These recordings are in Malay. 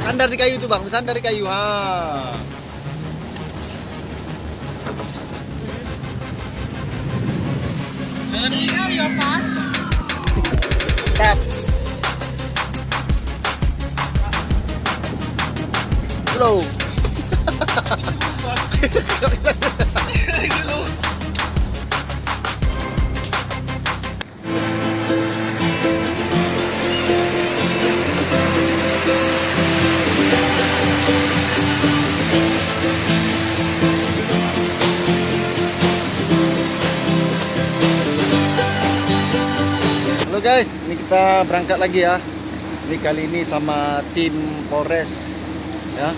Sandar di kayu itu bang, sandar di kayu. Ha. Ngeri kali Bapak. Tap. Slow. Halo guys, ini kita berangkat lagi ya. Ini kali ini sama tim Polres ya.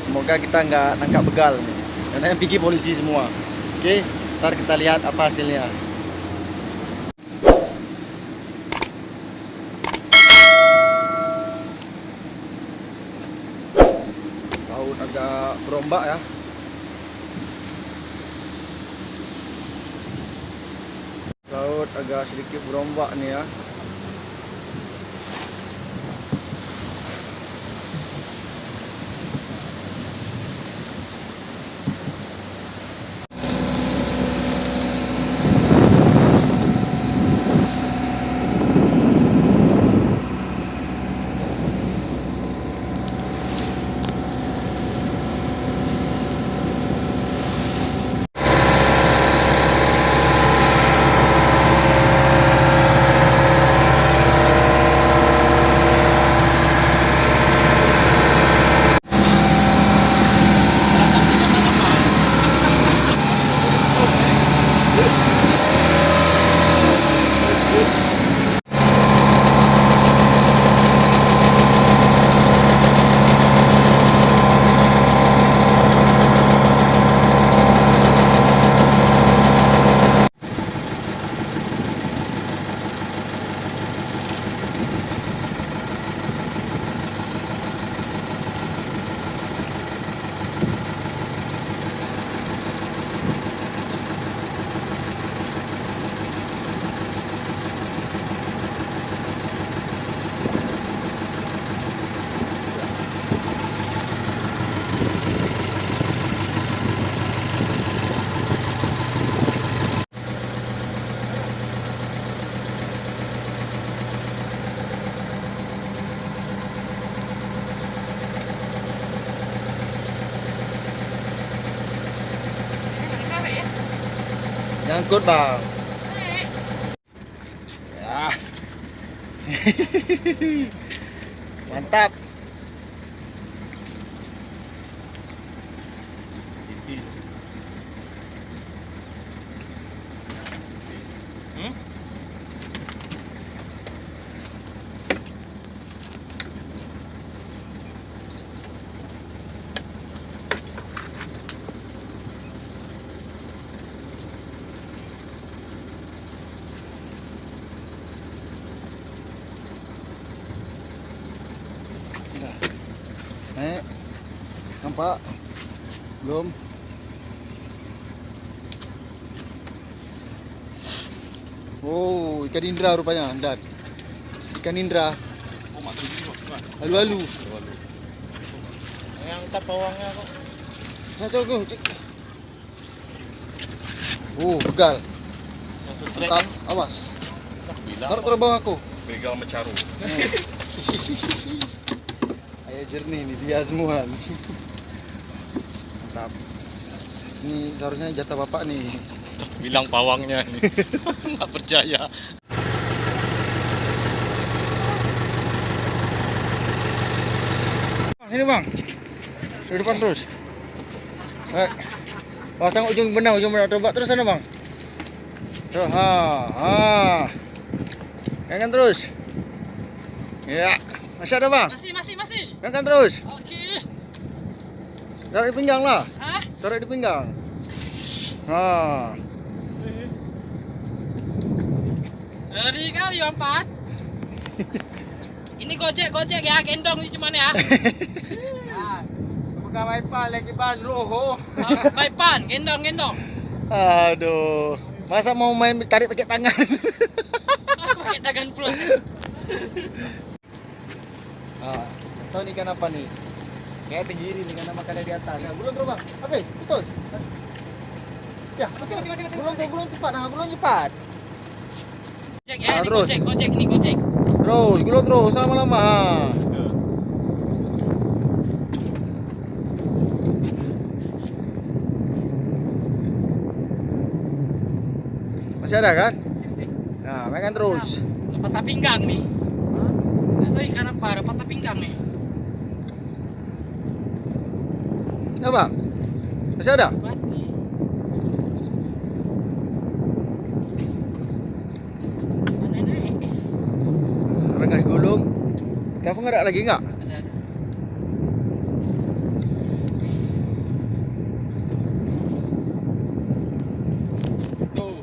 Semoga kita nggak nangkap begal nih. Karena yang pergi polisi semua. Oke, ntar kita lihat apa hasilnya. Laut agak berombak ya. Laut agak sedikit berombak nih ya. Nyangkut bang. Ya. Mantap. Naik. Nampak? Belum. Oh, ikan indra rupanya, Dan. Ikan indra. Halu-halu. Yang tap bawangnya kok. Nah, coba. Oh, begal. Tang, awas. Taruh ke bawah aku. Begal mecaru. Air jernih nih dia semua. Mantap. Ini seharusnya jatah bapak nih. Bilang pawangnya nih. Nggak percaya. Ini bang, di depan terus. Pasang ujung benang, coba terus sana bang. Tuh, Gangan terus. Ya, masih ada bang. Masih. Gangan terus. Oke. Taruh di pinggang lah. Hah? Taruh di pinggang. Ngeri kali Bapak. Ini gojek ya, gendong ini cuman ya. Bukan Waipan lagi ban roho. Waipan, gendong. Aduh, masa mau main tarik pakai tangan? Pakai tangan pula. tahu nih ikan apa nih. Kayak tenggiri nih karena makannya di atas. Nah, gulung terus bang. Habis, putus. Ya, masih. Gulung cepat, nah gulung cepat. Cek Ah, terus. Gocek nih, gocek. Terus, gulung terus, lama-lama. Masih ada kan? Nah, makan terus. Patah pinggang nih. Nggak tahu ikan apa, ada patah pinggang nih. Ya bang, masih ada? Masih. Mana naik? Orang nggak digulung. Kamu nggak ada lagi nggak? Ada. Tuh.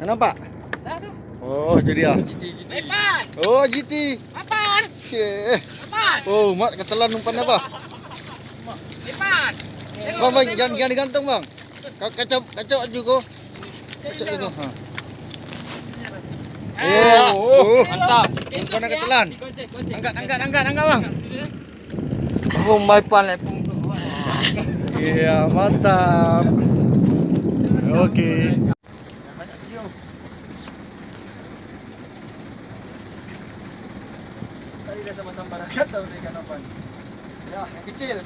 Kenapa? Dah tuh. Oh, jadi ya. Lepas. Oh, GT. Apaan? Oke. Apaan? Oh, mak ketelan umpan apa? Lepas. Bang, jangan digantung bang. Kacau juga. Kacau juga. Ha. Iya. Mantap. Umpannya ketelan. Angkat bang. Bombay pan lepung. Iya, mantap. Oke. Tadi udah sama-sama rakyat tahu ikan apa nih. Ya, yang kecil.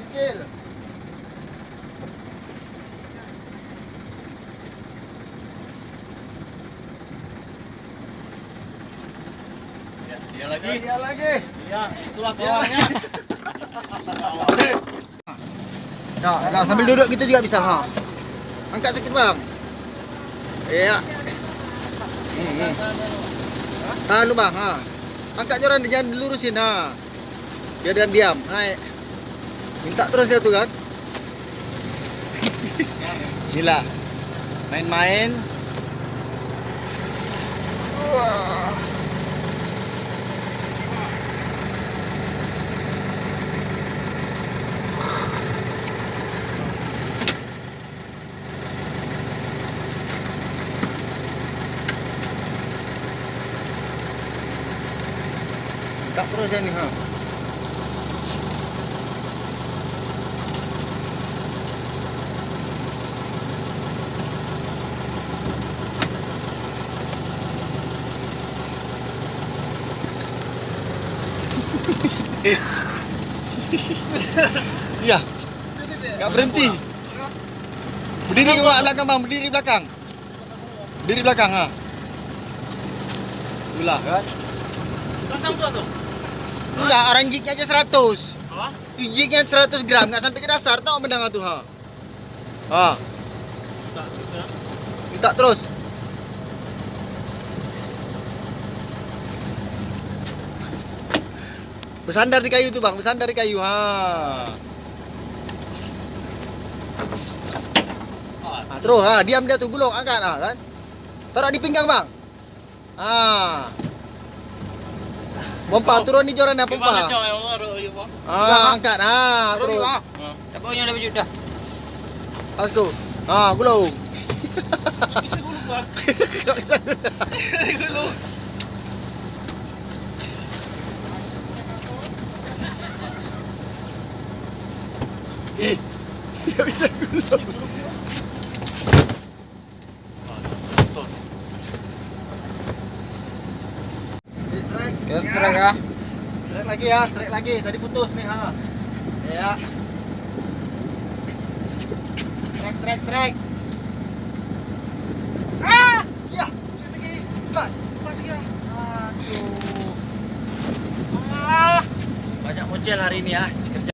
Dia lagi. Dia lagi. Iya, itulah bawahnya. Nah, sambil duduk gitu juga bisa, ha. Angkat sedikit, Bang. Iya. Tahan lu, Bang, ha. Angkat joran, jangan dilurusin, ha. Biar dia diam, naik. Minta terus dia tuh kan. Gila. Main-main. Wah. Minta terus ya nih, ha. Iya. Enggak berhenti. Berdiri ke belakang, Bang, berdiri belakang. Berdiri belakang, ha. Itulah kan. Belakang tuh tuh. Enggak, orang jignya aja 100. Apa? Jignya 100 gram, enggak sampai ke dasar, tahu menang tuh, ha. Ha, minta terus. Bersandar di kayu tuh, Bang, bersandar di kayu, ha. Nah, terus, ha, diam dia tuh, gulung, angkat, ha, kan. Taruh di pinggang, Bang. Ha. Pompa, turun di jorannya, Gimana, pompa. Cok? Yang baru, iya, Bang. Angkat, ha, terus. Tabungnya udah berjuta. Pas tuh. Ha, gulung. Bisa gulung, Bang. Kau bisa. Gulung. Dia bisa gulung. Strike. Ya, strike ah. Strike lagi ya, strike lagi. Tadi putus nih, ha. Ya. Strike. Ah! Ya. Pas. Pas ya. Aduh. Ah! Banyak mocel hari ini ya. Kerja